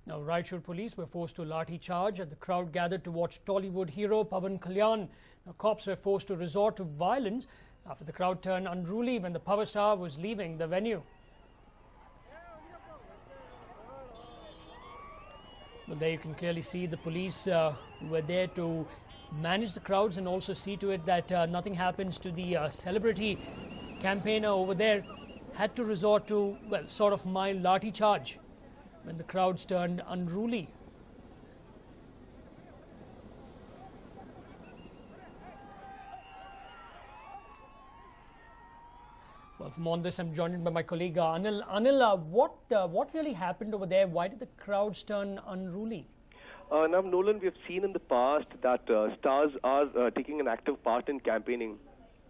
Now, Raichur police were forced to lathi charge as the crowd gathered to watch Tollywood hero Pawan Kalyan. Now, cops were forced to resort to violence after the crowd turned unruly when the power star was leaving the venue. Well, there you can clearly see the police were there to manage the crowds and also see to it that nothing happens to the celebrity campaigner over there. Had to resort to, well, sort of mild lathi charge when the crowds turned unruly. Well, from on this, I'm joined by my colleague Anil. Anil, what really happened over there? Why did the crowds turn unruly? Now, Nolan, we have seen in the past that stars are taking an active part in campaigning.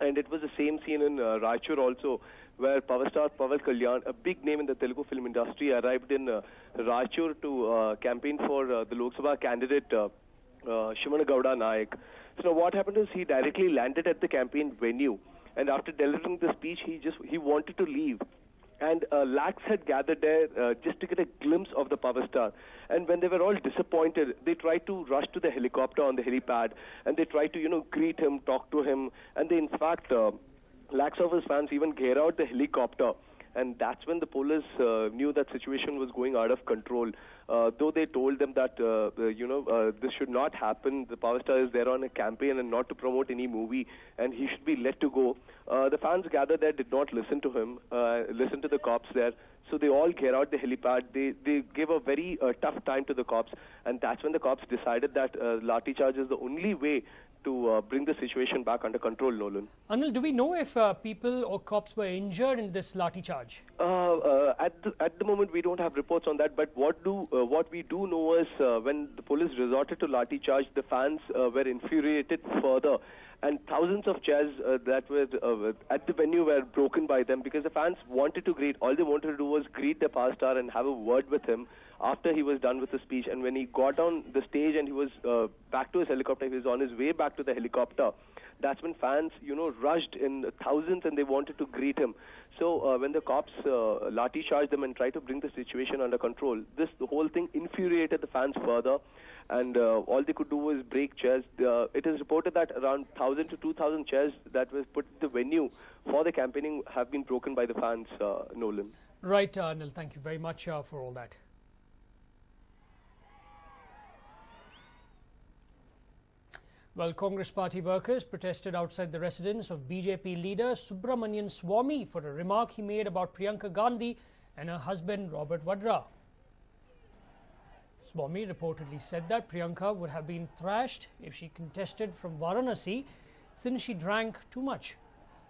And it was the same scene in Raichur also, where power star Pawan Kalyan, a big name in the Telugu film industry, arrived in Raichur to campaign for the Lok Sabha candidate Shimana Gowda Naik. So now what happened is he directly landed at the campaign venue, and after delivering the speech, he wanted to leave. And lakhs had gathered there just to get a glimpse of the power star. And when they were all disappointed, they tried to rush to the helicopter on the helipad, and they tried to, greet him, talk to him. And they, in fact, lakhs of his fans even gear out the helicopter. And that's when the police knew that situation was going out of control. Though they told them that, this should not happen. The power star is there on a campaign and not to promote any movie, and he should be let to go. The fans gathered there did not listen to him, listen to the cops there. So they all gear out the helipad. They gave a very tough time to the cops, and that's when the cops decided that lathi charge is the only way to bring the situation back under control, Nolan. Anil, do we know if people or cops were injured in this lathi charge? At the moment, we don't have reports on that. But what we do know is when the police resorted to lathi charge, the fans were infuriated further. And thousands of chairs that were at the venue were broken by them because the fans wanted to greet. All they wanted to do was greet the power star and have a word with him after he was done with the speech. And when he got on the stage and he was back to his helicopter, he was on his way back to the helicopter. That's when fans, rushed in thousands and they wanted to greet him. So when the cops lathi charged them and tried to bring the situation under control, the whole thing infuriated the fans further. And all they could do was break chairs. It is reported that around 1,000 to 2,000 chairs that was put in the venue for the campaigning have been broken by the fans, Nolan. Right, Anil, thank you very much for all that. Well, Congress party workers protested outside the residence of BJP leader Subramanian Swamy for a remark he made about Priyanka Gandhi and her husband Robert Vadra. Swamy reportedly said that Priyanka would have been thrashed if she contested from Varanasi since she drank too much.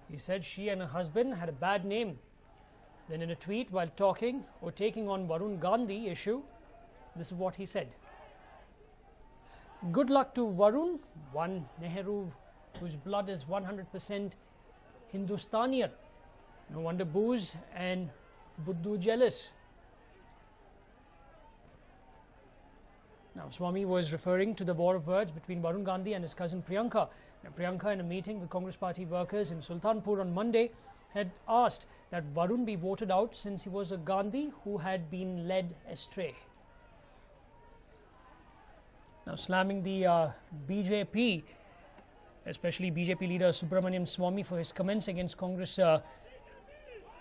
He said she and her husband had a bad name. Then in a tweet while talking or taking on Varun Gandhi issue, this is what he said. Good luck to Varun, one Nehru whose blood is 100% Hindustaniyat. No wonder Booz and Buddhu jealous. Now, Swamy was referring to the war of words between Varun Gandhi and his cousin Priyanka. Now, Priyanka, in a meeting with Congress party workers in Sultanpur on Monday, had asked that Varun be voted out since he was a Gandhi who had been led astray. Now, slamming the BJP, especially BJP leader Subramanian Swamy for his comments against Congress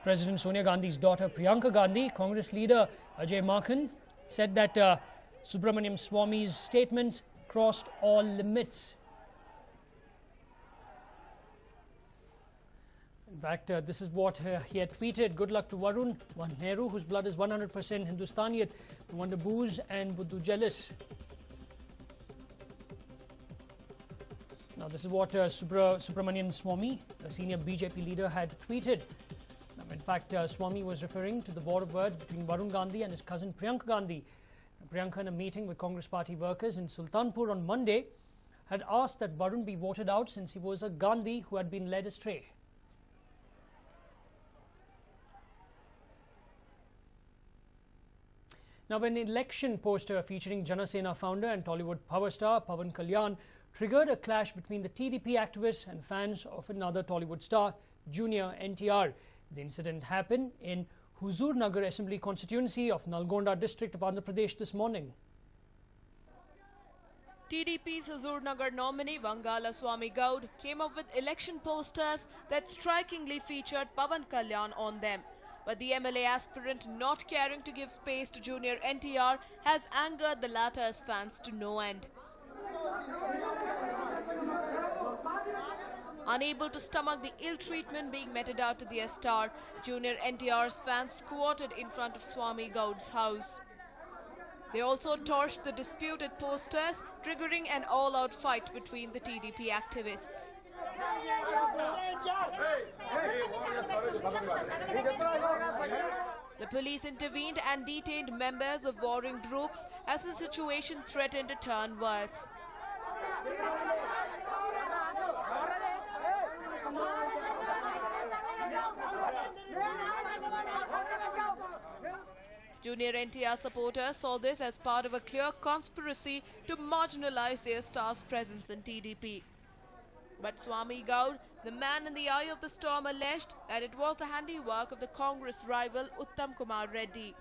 President Sonia Gandhi's daughter Priyanka Gandhi, Congress leader Ajay Makhan said that Subramanian Swamy's statements crossed all limits. In fact, this is what he had tweeted. Good luck to Varun, one Nehru whose blood is 100% Hindustaniyat. No wonder Booz and Buddhu jealous. Now, this is what Subramanian Swamy, a senior BJP leader, had tweeted. Now, in fact, Swamy was referring to the war of words between Varun Gandhi and his cousin Priyanka Gandhi. Priyanka, in a meeting with Congress party workers in Sultanpur on Monday, had asked that Varun be voted out since he was a Gandhi who had been led astray. Now, an election poster featuring Janasena founder and Tollywood power star Pawan Kalyan triggered a clash between the TDP activists and fans of another Tollywood star, Junior NTR. The incident happened in Huzur Nagar Assembly constituency of Nalgonda district of Andhra Pradesh this morning. TDP's Huzurnagar nominee Vangala Swami Gaud came up with election posters that strikingly featured Pavan Kalyan on them. But the MLA aspirant not caring to give space to junior NTR has angered the latter's fans to no end. Unable to stomach the ill treatment being meted out to their star, junior NTR's fans squatted in front of Swami Gaud's house. They also torched the disputed posters, triggering an all-out fight between the TDP activists. The police intervened and detained members of warring groups as the situation threatened to turn worse. Junior NTR supporters saw this as part of a clear conspiracy to marginalize their star's presence in TDP. But Swami Gaud, the man in the eye of the storm, alleged that it was the handiwork of the Congress rival Uttam Kumar Reddy.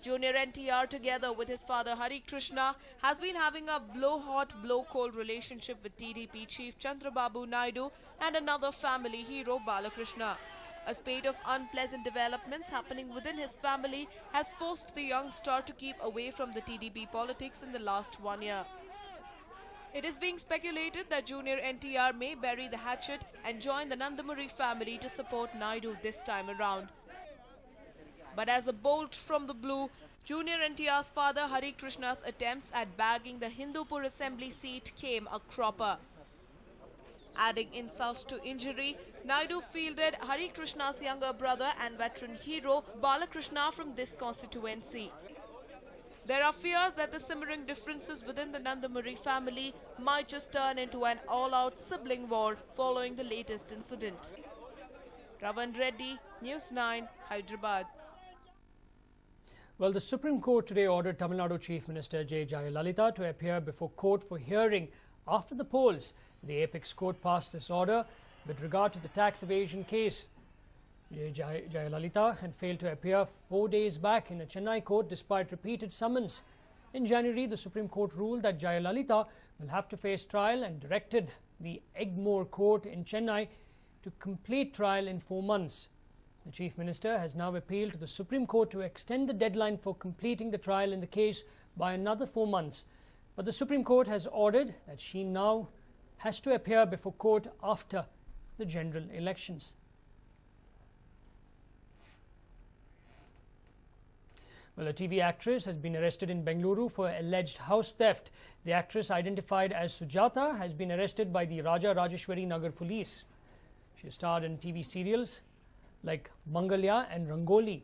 Junior NTR, together with his father Hari Krishna, has been having a blow-hot, blow-cold relationship with TDP chief Chandrababu Naidu and another family hero Balakrishna. A spate of unpleasant developments happening within his family has forced the young star to keep away from the TDP politics in the last 1 year. It is being speculated that junior NTR may bury the hatchet and join the Nandamuri family to support Naidu this time around. But as a bolt from the blue, junior NTR's father Hari Krishna's attempts at bagging the Hindupur assembly seat came a cropper. Adding insult to injury, Naidu fielded Hari Krishna's younger brother and veteran hero Balakrishna from this constituency. There are fears that the simmering differences within the Nandamuri family might just turn into an all-out sibling war following the latest incident. Ravan Reddy, News 9, Hyderabad. Well, the Supreme Court today ordered Tamil Nadu Chief Minister J. Jayalalita to appear before court for hearing after the polls. The apex court passed this order with regard to the tax evasion case. Jayalalita had failed to appear 4 days back in a Chennai court despite repeated summons. In January, the Supreme Court ruled that Jayalalita will have to face trial and directed the Egmore Court in Chennai to complete trial in 4 months. The Chief Minister has now appealed to the Supreme Court to extend the deadline for completing the trial in the case by another 4 months. But the Supreme Court has ordered that she now has to appear before court after the general elections. Well, a TV actress has been arrested in Bengaluru for alleged house theft. The actress, identified as Sujata, has been arrested by the Raja Rajeshwari Nagar police. She has starred in TV serials like Mangalya and Rangoli.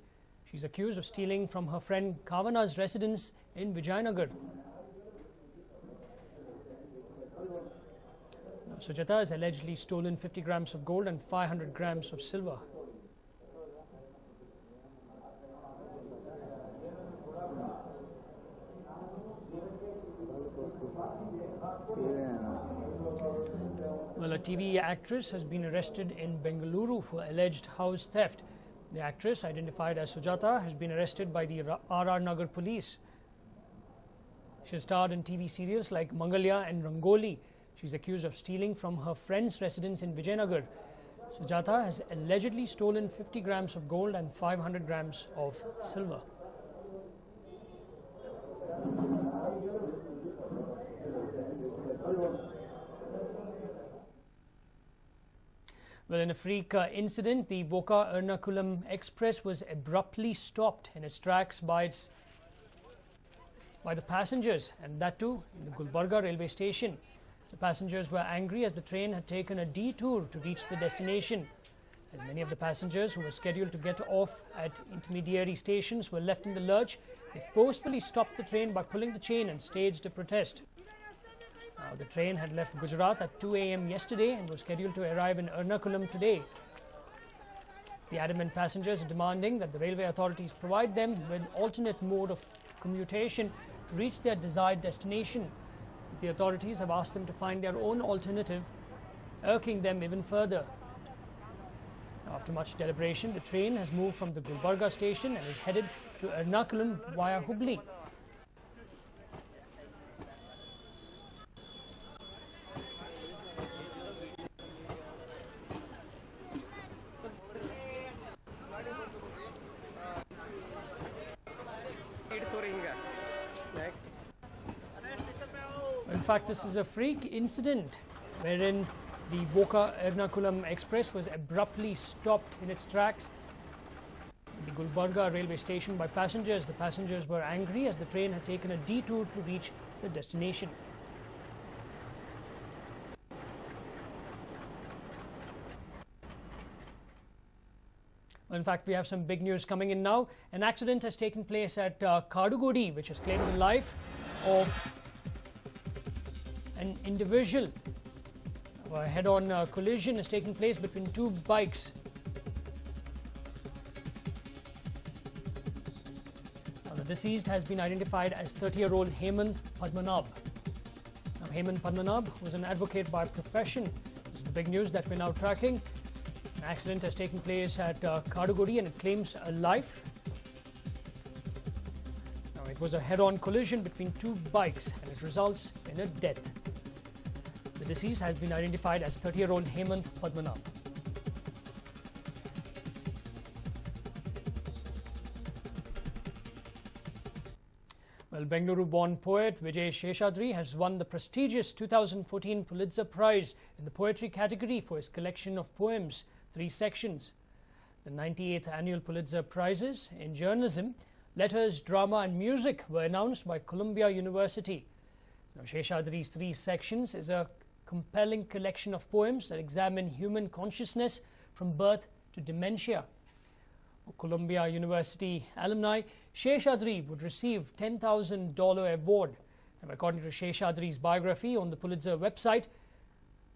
She's accused of stealing from her friend Kavana's residence in Vijayanagar. Sujata has allegedly stolen 50 grams of gold and 500 grams of silver. Well, a TV actress has been arrested in Bengaluru for alleged house theft. The actress, identified as Sujata, has been arrested by the RR Nagar police. She has starred in TV serials like Mangalya and Rangoli. She's accused of stealing from her friend's residence in Vijayanagar. Sujata has allegedly stolen 50 grams of gold and 500 grams of silver. Well, in a freak incident, the Voka-Ernakulam Express was abruptly stopped in its tracks by the passengers, and that too in the Gulbarga railway station. The passengers were angry as the train had taken a detour to reach the destination. As many of the passengers who were scheduled to get off at intermediary stations were left in the lurch, they forcefully stopped the train by pulling the chain and staged a protest. Now, the train had left Gujarat at 2 a.m. yesterday and was scheduled to arrive in Ernakulam today. The adamant passengers are demanding that the railway authorities provide them with an alternate mode of commutation to reach their desired destination. The authorities have asked them to find their own alternative, irking them even further. After much deliberation, the train has moved from the Gulbarga station and is headed to Ernakulam via Hubli. In fact, this is a freak incident wherein the Boca Ernakulam Express was abruptly stopped in its tracks at the Gulbarga railway station by passengers. The passengers were angry as the train had taken a detour to reach the destination. In fact, we have some big news coming in now. An accident has taken place at Kadugodi, which has claimed the life of an individual. A head-on collision is taking place between two bikes. Now, the deceased has been identified as 30-year-old Hemant Padmanabh. Now, Hemant Padmanabh was an advocate by profession. This is the big news that we're now tracking. An accident has taken place at Kadugodi and it claims a life. Now, it was a head-on collision between two bikes and it results in a death. The deceased has been identified as 30-year-old Hemant Padmanabh. Well, Bengaluru-born poet Vijay Sheshadri has won the prestigious 2014 Pulitzer Prize in the poetry category for his collection of poems, 3 sections. The 98th annual Pulitzer Prizes in journalism, letters, drama and music were announced by Columbia University. Now, Sheshadri's 3 sections is a compelling collection of poems that examine human consciousness from birth to dementia. For Columbia University alumni, Sheshadri would receive $10,000 award. And according to Sheshadri's biography on the Pulitzer website,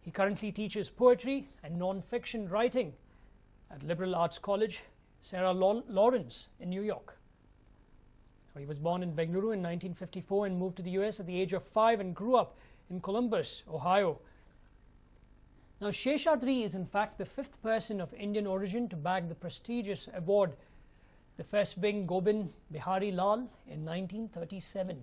he currently teaches poetry and non-fiction writing at Liberal Arts College, Sarah Lawrence in New York. He was born in Bengaluru in 1954 and moved to the US at the age of 5 and grew up in Columbus, Ohio. Now, Sheshadri is in fact the 5th person of Indian origin to bag the prestigious award, the first being Gobind Bihari Lal in 1937.